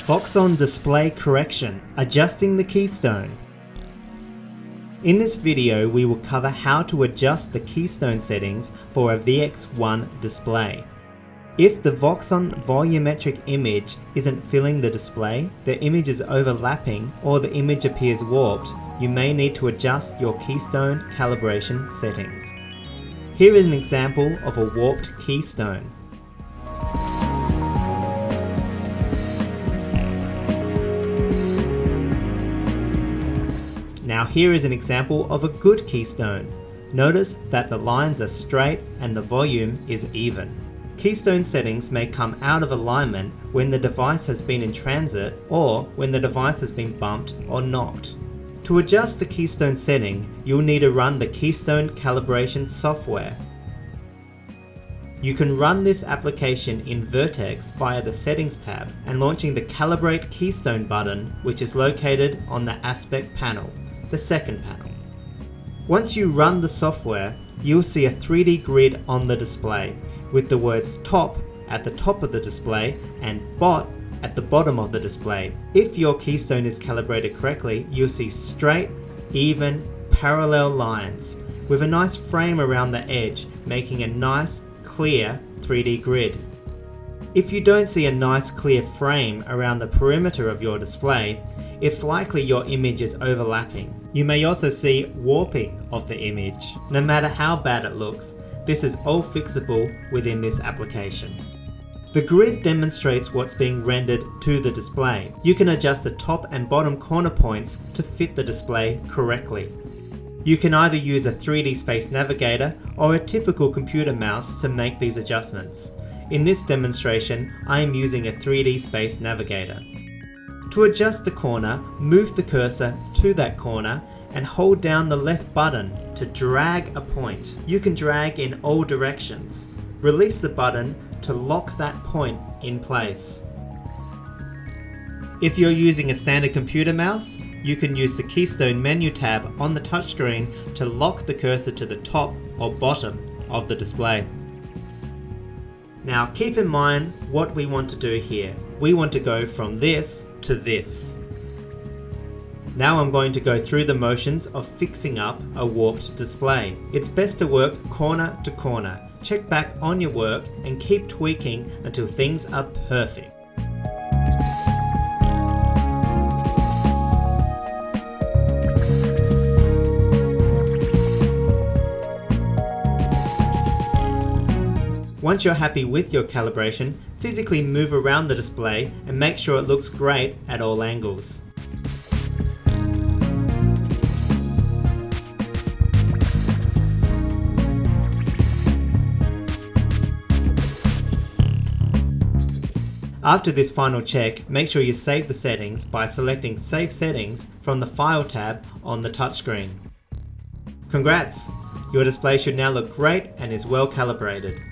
Voxon display correction, adjusting the keystone. In this video we will cover how to adjust the keystone settings for a VX1 display. If the Voxon volumetric image isn't filling the display, the image is overlapping, or the image appears warped, you may need to adjust your keystone calibration settings. Here is an example of a warped keystone. Now here is an example of a good keystone. Notice that the lines are straight and the volume is even. Keystone settings may come out of alignment when the device has been in transit or when the device has been bumped or knocked. To adjust the keystone setting, you'll need to run the Keystone calibration software. You can run this application in Vertex via the Settings tab and launching the Calibrate Keystone button, which is located on the Aspect panel, the second panel. Once you run the software, you'll see a 3D grid on the display with the words top at the top of the display and bot at the bottom of the display. If your keystone is calibrated correctly, you'll see straight, even, parallel lines with a nice frame around the edge, making a nice, clear 3D grid. If you don't see a nice clear frame around the perimeter of your display, it's likely your image is overlapping. You may also see warping of the image. No matter how bad it looks, this is all fixable within this application. The grid demonstrates what's being rendered to the display. You can adjust the top and bottom corner points to fit the display correctly. You can either use a 3D Space Navigator or a typical computer mouse to make these adjustments. In this demonstration, I am using a 3D Space Navigator. To adjust the corner, move the cursor to that corner and hold down the left button to drag a point. You can drag in all directions. Release the button to lock that point in place. If you're using a standard computer mouse, you can use the Keystone menu tab on the touchscreen to lock the cursor to the top or bottom of the display. Now keep in mind what we want to do here. We want to go from this to this. Now I'm going to go through the motions of fixing up a warped display. It's best to work corner to corner. Check back on your work and keep tweaking until things are perfect. Once you're happy with your calibration, physically move around the display and make sure it looks great at all angles. After this final check, make sure you save the settings by selecting Save Settings from the File tab on the touchscreen. Congrats! Your display should now look great and is well calibrated.